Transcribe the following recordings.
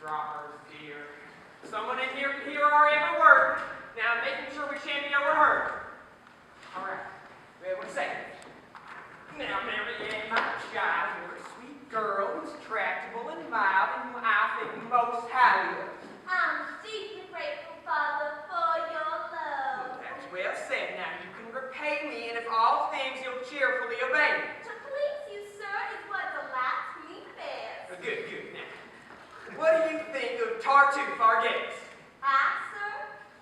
droppers, dear. Someone in here can hear our every word. Now, making sure we shan't be overheard. All right. Wait one second. Now, Mary Ann, my child, you're a sweet girl who's tractable and mild, and who I think most highly of. I'm deeply grateful, Father, for your love. Well, that's well said. Now, you can repay me, and if all things you'll cheerfully obey me. To please you, sir, is what delights me best. Good, good. Now, what do you think of Tartuffe, our guest? Sir?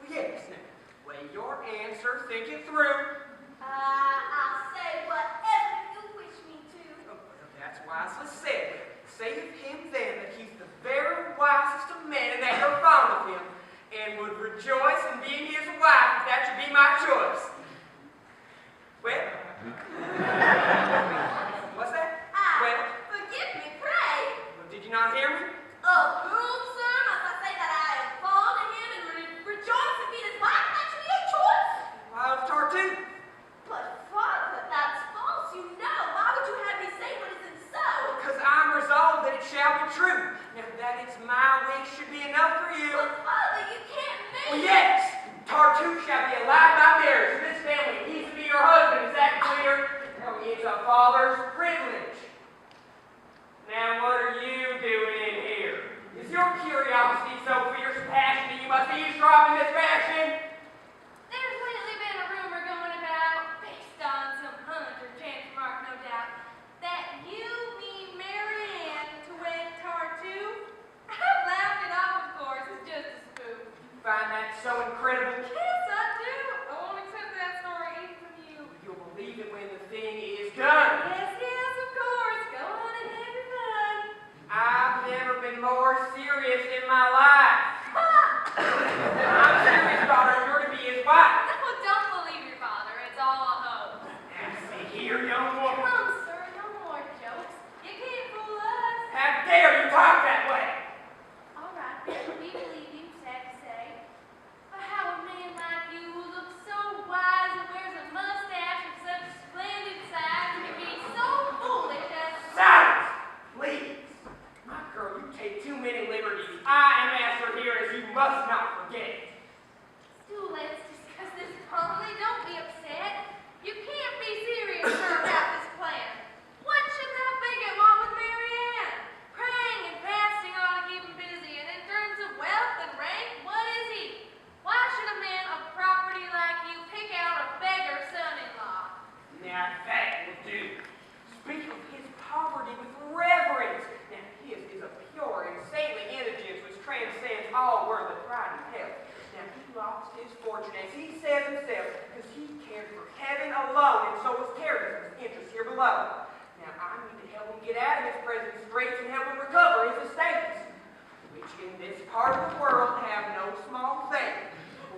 Well, yes. Now, weigh your answer, think it through. I'll say whatever you wish me to. Oh, well, that's wisely said. Say of him then that he's the very wisest of men and that you're fond of him and would rejoice in being his wife if that should be my choice. Well? What's that? Well? Forgive me, pray. Well, did you not hear me? Oh, whom, sir, must I say that I am fond of him and rejoice in being his wife? That should be your choice. Why, of Tartuffe. But, Father, that's false, you know. Why would you have me say what isn't so? Because I'm resolved that it shall be true. Now, that it's my wish should be enough for you. But, Father, you can't make Well, yes. Tartuffe shall be alive by marriage to this family. He's to be your husband. Is that clear? Oh, it's a father's privilege. Now, what are you doing in here? Is your curiosity so fierce and passionate you must eavesdrop in this fashion? There's lately been a rumor going about, based on some hunch or chance remark, no doubt, that you mean Mary Ann to wed Tartuffe. I've laughed it off, of course. It's just a spoof. You find that so incredible? Yes, I do. I won't accept that story even from you. You'll believe it when the thing is done. Yes, yes, of course. Go on and have your fun. I've never been more serious in my life. I'm serious, daughter. You're to be his wife. No, don't believe your father. It's all a hoax. Now, see here, young woman. Come, sir, no more jokes. You can't fool us. How dare you talk that way? All right, we believe you, sad to say. But how a man like you who looks so wise and wears a mustache of such splendid size can be so foolish as to... Silence, please. My girl, you take too many liberties. I am master here, as you must not forget. Do let's discuss this calmly. Don't be upset. You can't be serious, sir, about this plan. What should that bigot want with Mary Ann? Praying and fasting ought to keep him busy, and in terms of wealth and rank, what is he? Why should a man of property like you pick out a beggar son-in-law? Now that will do. Speak of his poverty with reverence. Now his is a pure and saintly indigence which transcends all worldly pride and pelf. Now he lost his fortune, as he says himself, because he cared for heaven alone, and so was cared for his interests here below. Now I need to help him get out of his present straits and help him recover his estates, which in this part of the world have no small thing.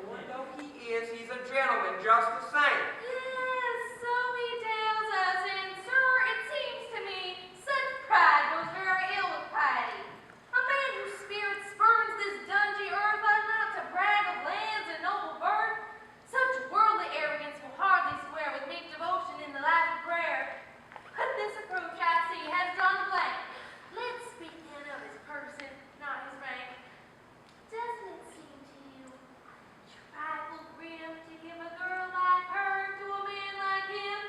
Poor though he is, he's a gentleman just the same. Yes, so he tells us, and sir, it seems to me, such pride goes very ill with piety. A man whose spirit spurns this dungy earth ought not to brag of lands and noble birth. Such worldly arrogance will hardly square with meek devotion in the life of prayer. But this approach, I see, has drawn a blank. Let's speak then of his person, not his rank. Doesn't it seem to you a trifle grim to give a girl like her to a man like him?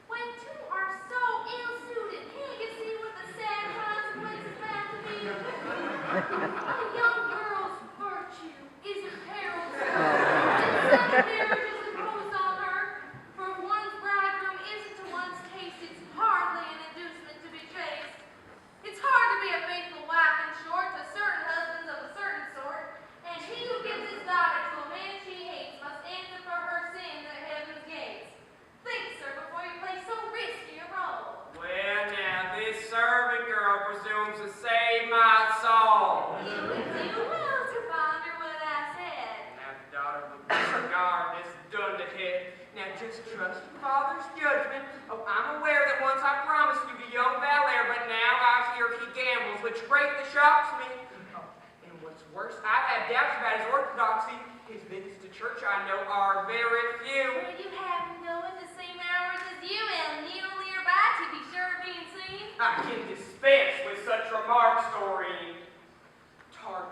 When two are so ill-suited, can't you see what the sad consequence is bound to be? A young girl's virtue is imperiled, and such marriage is imposed on her. For if one's bridegroom isn't to one's taste, it's hardly an inducement to be chaste. It's hard to be a faithful wife, in short, to certain husbands of a certain sort, and he who gives his daughter to a man she hates must answer for her sins at heaven's gates. Think, sir, before you play so risky a role. Well, now, this servant girl presumes to save my soul. You would do well to ponder what I said. Now, daughter, will disregard this dunderhead. Now, just trust your father's judgment. Oh, I'm aware that once I promised you the young Valere, but now I hear he gambles, which greatly shocks me. Oh, and what's worse, I've had doubts about his orthodoxy. His visits to church, I know, are very few. Will you have him go at the same hours as you and kneel nearby to be sure of being seen? I can dispense with such remarks, Doreen. Tartuffe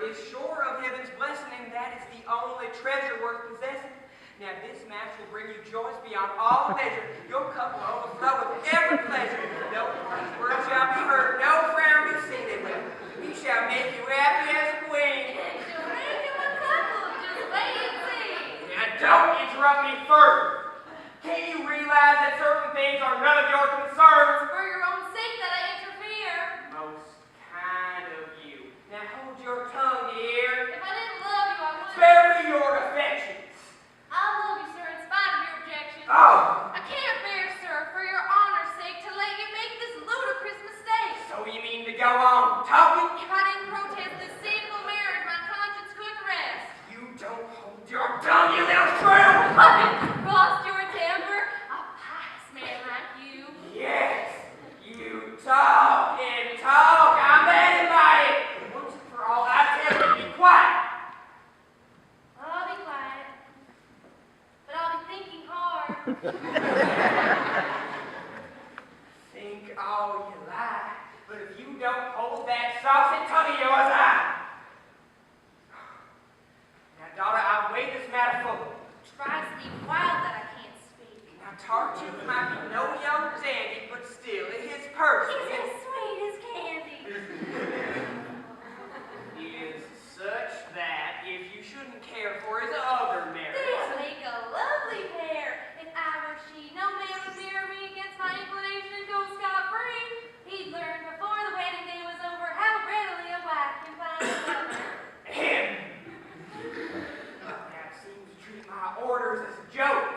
is sure of heaven's blessing, and that is the only treasure worth possessing. Now this match will bring you joys beyond all measure. Your cup will overflow with every pleasure. No harsh word shall be heard, no frown be seen in it. He shall make you happy as a queen. She'll make him a couple, just wait and see. Now don't interrupt me further. Can't you realize that certain things are none of your concerns? For your own sake that I interfere. Most kind of you. Now hold your tongue, dear. If I didn't love you, I wouldn't. Spare me your affections. I love you, sir, in spite of your objections. Oh! I can't bear, sir, for your honor's sake, to let you make this ludicrous mistake. So you mean to go on talking? If I didn't protest this sinful marriage, my conscience couldn't rest. You don't hold your tongue, you little shrew! Lost your temper? A pious man like you. Yes, you talk and talk. I'm mad by it. Once and for all, I tell you to be quiet. I'll be quiet. But I'll be thinking hard. Think all you like, but if you don't hold that saucy tongue of yours, Now, daughter, I've weighed this matter fully. Tries to be wild that I can't speak. Now, Tartuffe might be no young dandy, but still, his person He's as sweet as candy. is such that if you shouldn't care for his other marriage. These make a lovely pair. If I were she, no man would dare me against my inclination and go scot-free. He'd learn before the wedding day was over how readily a wife can find a lover. Him! That seems to treat my orders as a joke.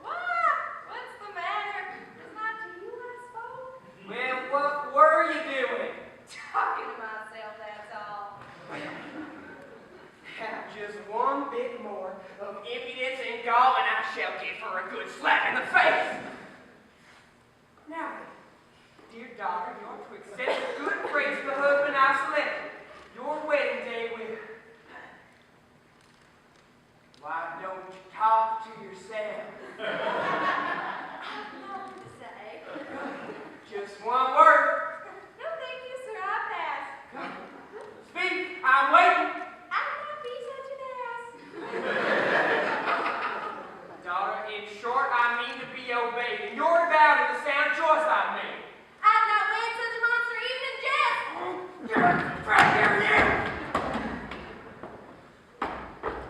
What? What's the matter? It's not to you I spoke. Well, what were you doing? Talking to myself, that's all. Have just one bit more of impudence and gall, and I shall give her a good slap in the face. Now, dear daughter, you're to accept the good grace of the husband I selected. Your wedding day with. Why don't you talk to yourself? I've nothing to say. Just one word. No, thank you, sir. I pass. Speak. I'm waiting. I cannot be such an ass. Daughter, in short, I mean to be obeyed, and you're bound to the sound choice I made. I'd not wed such a monster even in jest. Right here, you!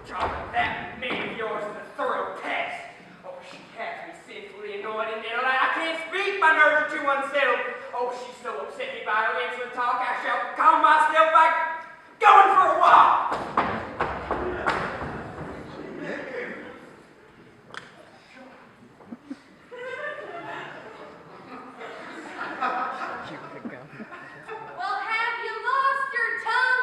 Daughter, that maid of yours is a thorough test. Oh, she has me sinfully annoyed and ill. I can't speak, my nerves are too unsettled. Oh, she's so upset me by her insolent talk, I shall calm myself by going for a walk. Well, have you lost your tongue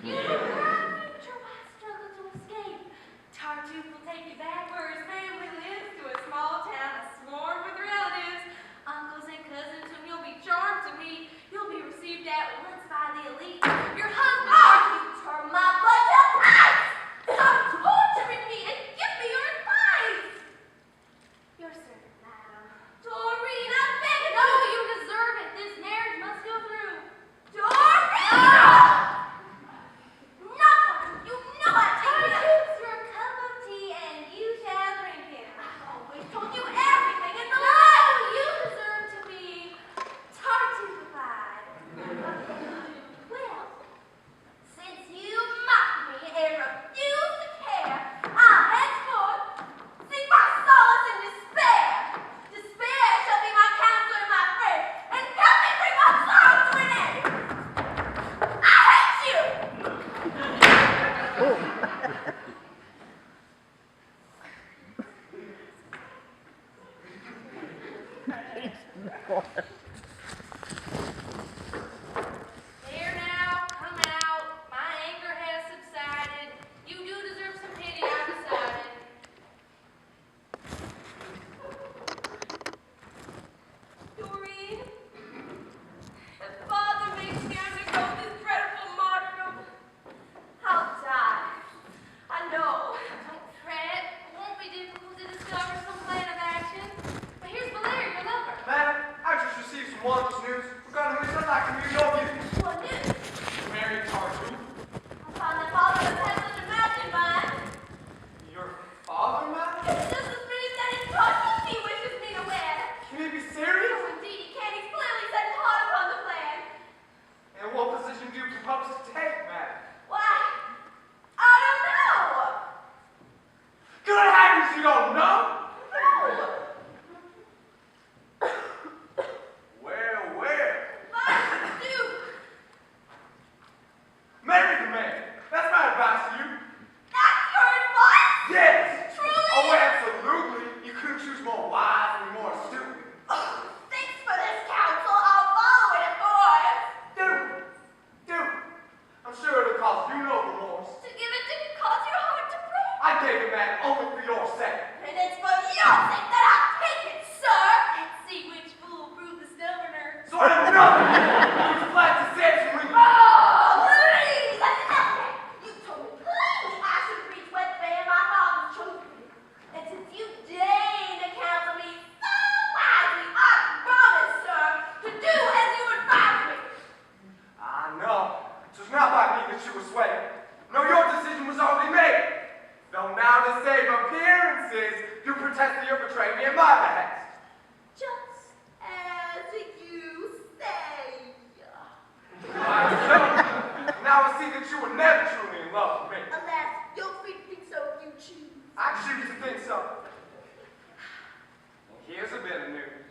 You don't have future wife struggle to escape. Tartuffe will take you back where his family lives to a small town, swarmed with relatives, uncles and cousins whom you'll be charmed to meet. You'll be received at once by the elite. Your husband. You turn my blood to ice! Stop torturing me and give me your advice! Your servant, madam. Doreen, I beg of No, you! you deserve it. This marriage must go through. Doreen! Not you know I take it. Tartuffe's your cup of tea, and you shall drink it. I always told you everything in the No, life! you deserve to be tartuffified. Well, since you mock me and refuse to care, I'll henceforth seek my solace in despair. Despair shall be my counselor and my friend, and help me bring my sorrow to an end. I hate you! There now, come out. My anger has subsided. You do deserve some pity, I've decided. Doreen, if Father makes me undergo this dreadful martyrdom, I'll die. I know. Don't fret. It won't be difficult to discover some plan of action. But here's Valeria, your lover. Madam, I just received some wondrous news regarding which I'd like to hear your views. What news? Mary Tartuffe, I find that Father has had such a match in mind. your father, madam? It's just the dream that his tartuffe he wishes me to wear. Can you be serious? Oh, indeed he can. He's clearly set his heart upon the plan. And what position do you propose to take, madam? Why, I don't know. Good heavens, you don't know? No. Well, Fine, do. marry the man. That's my advice to you. That's your advice? Yes. Truly? Oh, absolutely. You couldn't choose more wise and more astute. Thanks for this counsel. I'll follow it, of course. Do. I'm sure it'll cause you no remorse. To give it didn't cause your heart to break. I gave it, madam, only for your sake. And it's for your sake that I take it, sir. Let's see which fool proved the stubborner. Sort of nothing. It was flat deception when Oh, please, enough of that. You told me plainly I should reach where the man my father chose me. And since you deign to counsel me so wisely, I promise, sir, to do as you advise me. I know. It was not by me that you were swayed. No, your decision was already made. Though now to save appearances, you protest that you're betraying me at my behest. Just as you say. Now I see that you were never truly in love with me. Alas, you're free to think so if you choose. I choose to think so. And here's a bit of news.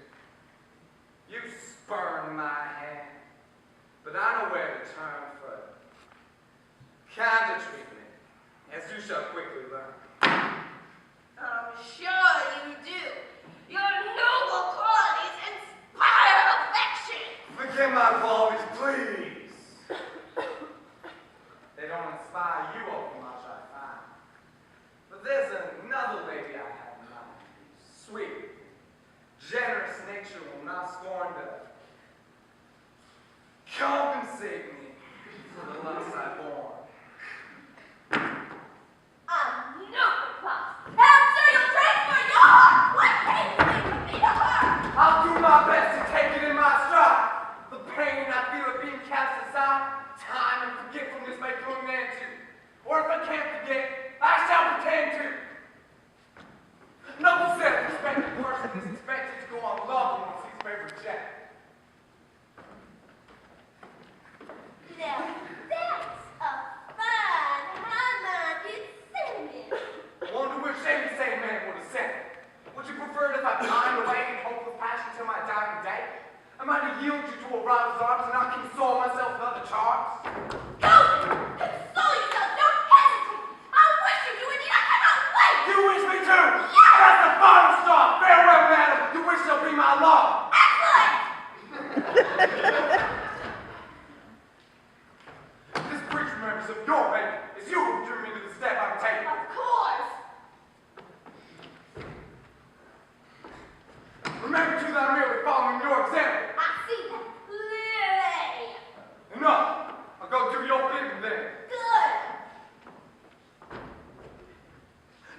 You spurn my hand, but I know where to turn for kinder treatment, as you shall quickly learn. I'm sure you do. Your noble qualities inspire affection. Forget my qualities, please. They don't inspire you over much, I find. But there's another lady I have in mind. Sweet, generous nature will not scorn to compensate me for the loss I borne. I'm not repulsed. And I'm sure you'll transfer your heart. What pain you make from me to her? I'll do my best to take it in my stride. The pain I feel of being cast aside, time and forgetfulness may put an end to. Or if I can't forget, I shall pretend to. No self-respecting person is expected to go on loving once he's been rejected. Now, that's a fine, high-minded sentiment. Wonder which any sane man would have said it. Would you prefer it if I pined away in hopeless passion till my dying day? Am I to yield you to a rival's arms and not console myself with other charms? Go! Console yourself! Don't hesitate! I'll memories of your baby. It's you who drew me to the step I'm taking. Of course. Remember, too, that I'm merely following your example. I see that clearly. Enough. I'll go do your bidding then. Good.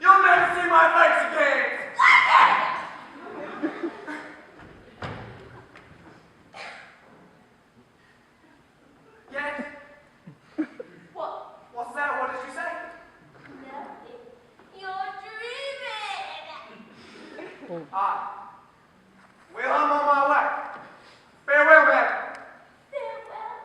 You'll never see my face again. Yes? What? What's that? What did you say? Nothing. You're dreaming. Well, I'm on my way. Farewell, madam. Farewell.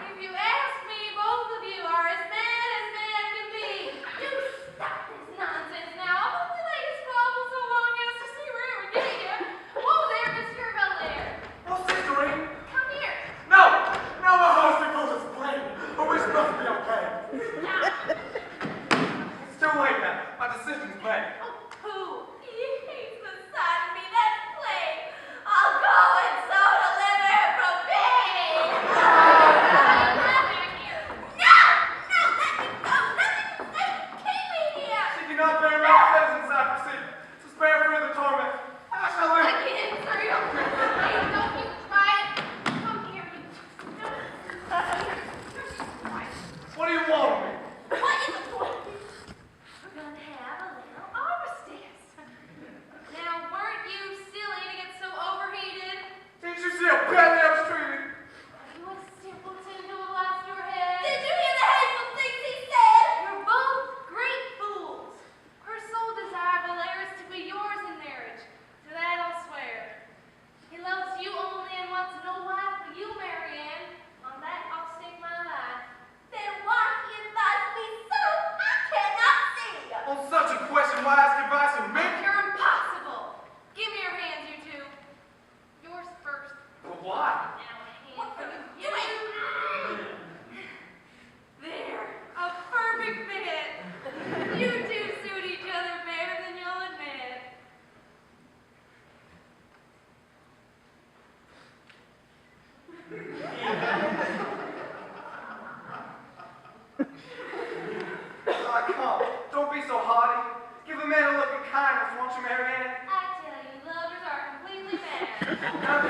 If you ask me, both of you are as mad as mad can be. Do stop this Nonsense now. I've only laid this problem so long as to see where it would get you. Whoa there, Mr. Belair. What's this, Doreen? Come here. No! No, my hospital is plain. But we're supposed to be okay. It's too late now. My decision's made. Oh, pooh. He hates the sight of me. That's plain. I'll go and so deliver from pain. No! No, let me go. Nothing can stay. Keep me here. She cannot bear my presence, I perceive. To spare further torment, I shall live. Again, sir, please don't you try it. Come here. What do you want of me? What is the point? We're going to have a little armistice. Now, weren't you silly to get so overheated? Didn't you see how badly I was treated? You a simpleton who will lost your head? Did you hear the hateful things he said? You're both great fools. Her sole desire, Belair, is to be yours in marriage. To that I'll swear. He loves you only and wants no wife but you, Marianne. On that I'll stake my life. Then why he advised me so? I cannot see. On such a question, why ask advice of me? You're impossible. Give me your hands, you two. Yours first. But why? Now, hand What for are the you doing? There, a perfect fit. You two suit each other better than you'll admit. Come. Don't be so haughty. Give a man a look of kindness, won't you, Marianne? I tell you, lovers are completely mad. Now,